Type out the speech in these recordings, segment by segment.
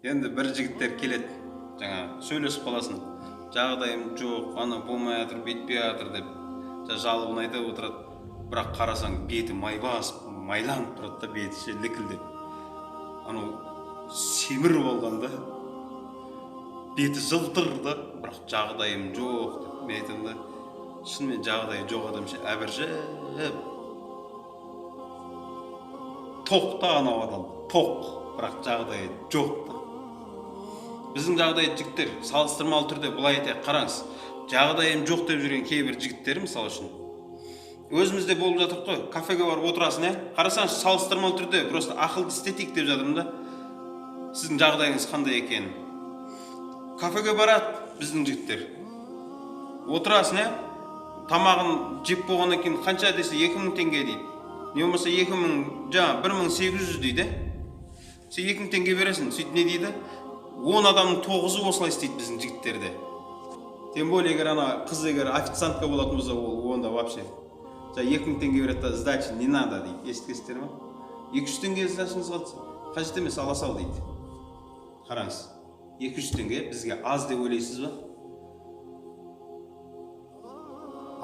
Енді бір жігіттер келеді, жаңа сөйлесіп қаласың. Жағдайым жоқ, ана болмай жатыр, бүйтпей жатыр деп жалобын айтып отырады. Бірақ қарасаң, беті май басып, майланып тұрады да, беті ше лікілдеп. Анау семір болғанда, беті жылтыр да, бірақ жағдайым жоқ деп. Мен айтамын да, шынымен жағдайы жоқ адам ше әбіржіп тоқ та анау адам, тоқ, бірақ жағдайы жоқ та. Біздің жағдай жігіттер салыстырмалы түрде былай айтайық, қараңыз. Жағдайым жоқ деп жүрген кейбір жігіттер, мысалы үшін, өзімізде болып жатыр қой, кафеге барып отырасың, қарасаңыз, салыстырмалы түрде просто ақылды істетейік деп жатырмын да. Сіздің жағдайыңыз қандай екенін. Кафеге барады біздің жігіттер. Отырасың, тамағын жеп болғаннан кейін қанша десе 2000 теңге дейді. Не болмаса 2000, жаңа 1800 дейді. Сен 2000 теңге бересің, сөйтіп не дейді? 10 адамның 9-ы осылай істейді біздің жігіттерде. Тем более, егер ана қыз егер официантка болатын болса, ол онда вообще. 2000 теңге береді да, сдачи не надо дейді. Естігесіздер ме? 200 теңге сдачыңыз қалса, қажет емес, ала сал дейді. Қараңыз, 200 теңге бізге аз деп ойлайсыз ба?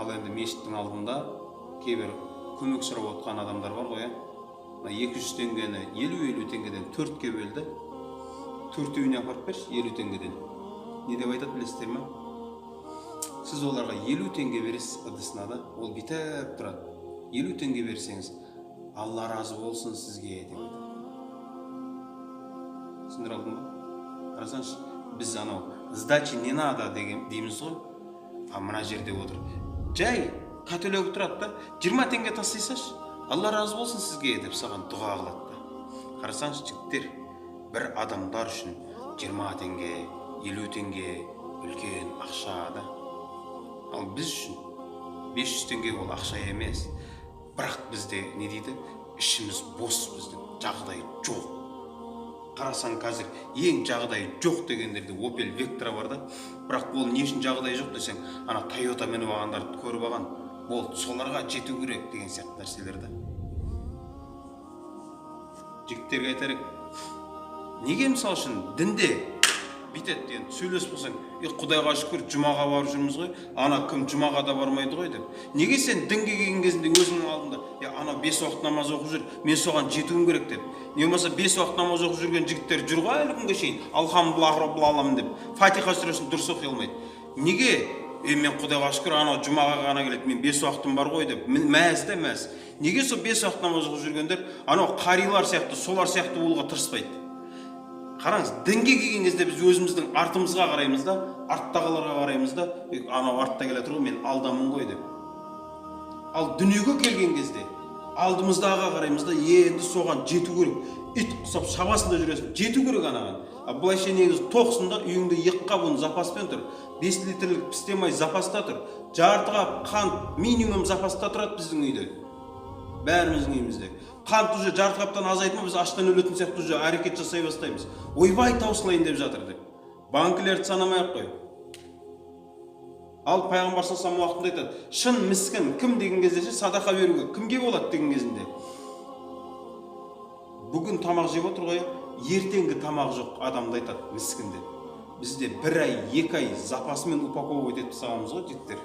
Ал енді мешіттің алдында кейбір көмек сұрап отқан адамдар бар ғой. 200 теңгені 50 теңгеден 4-ке бөлді. 4-еуіне апарып берші 50 теңгеден. Не деп айтады білесіздер ме? Сіз оларға 50 теңге бересіз ыдысына да, ол битіп тұрады. 50 теңге берсеңіз, Алла разы болсын сізге деп айтады. Түсіндіре алдым ба? Қарасаңыз, біз анау сдачи не надо дейміз ғой. А мына жерде отыр. Жай қателеу тұрады да, 20 теңге тастайсашы, Алла разы болсын сізге деп саған дұға қылады да. Қарасаңыз, жігіттер, бір адамдар үшін 20 теңге, 50 теңге үлкен ақша да. Ал біз үшін 500 теңге ол ақша емес. Бірақ бізде не дейді? Ішіміз бос, біздің жағдай жоқ. Қарасаң қазір ең жағдай жоқ дегендерде Opel Vectra бар да. Бірақ ол не үшін жағдай жоқ десең, ана Toyota мініп алғандарды көріп алған, болды, соларға жету керек деген сияқты нәрселер да. Жігіттерге айтарық, неге мысалы үшін дінде бүйтеді деген сөйлесіп болсаң, Құдайға шүкір жұмаға барып жүрміз ғой, ана кім жұмаға да бармайды ғой деп. Неге сен дінге келген кезінде өзіңнің алдында, ана 5 уақыт намаз оқып жүр, мен соған жетуім керек деп. Не болмаса 5 уақыт намаз оқып жүрген жігіттер жүр ғой әлі күнге шейін, алхамдулилlah роббил аламин деп, Фатиха сүресін дұрыс оқи алмайды. Неге? Мен Құдайға шүкір анау жұмаға ғана келеді, мен 5 уақытым бар ғой деп. Мәз де мәз. Неге сол 5 уақыт намаз оқып жүргендер анау қарилар сияқты, солар сияқты болуға тырыспайды? Қараңыз, дінге келген кезде біз өзіміздің артымызға қараймыз да, арттағыларға қараймыз да, анау артта келе тұр ғой, мен алдамын ғой деп. Ал дүниеге келген кезде алдымыздағы қараймыз да, енді соған жету керек. Ит құсап шабасында жүресің, жету керек анаған. Бұлайша негізі тоқсын да, үйіңде 2 қабын запаспен тұр. 5 литрлік пістемай запаста тұр. Жартыға қант минимум запаста тұрады біздің үйде. Бәріміздің үйімізде. Қант уже жарты қаптан азайды ма, біз аштан өлетін сияқты уже әрекет жасай бастаймыз. Ойбай таусылайын деп жатыр деп. Банкілерді санамай-ақ қой. Ал пайғамбар саллаллаху алейхи уақытында айтады, шын міскін кім деген кезде садақа беруге кімге болады деген кезінде. Бүгін тамақ жеп отыр ғой, ертеңгі тамақ жоқ адамды айтады міскін деп. Бізде 1 ай, 2 ай запасымен упаковывать етіп тастағанбыз ғой жігіттер.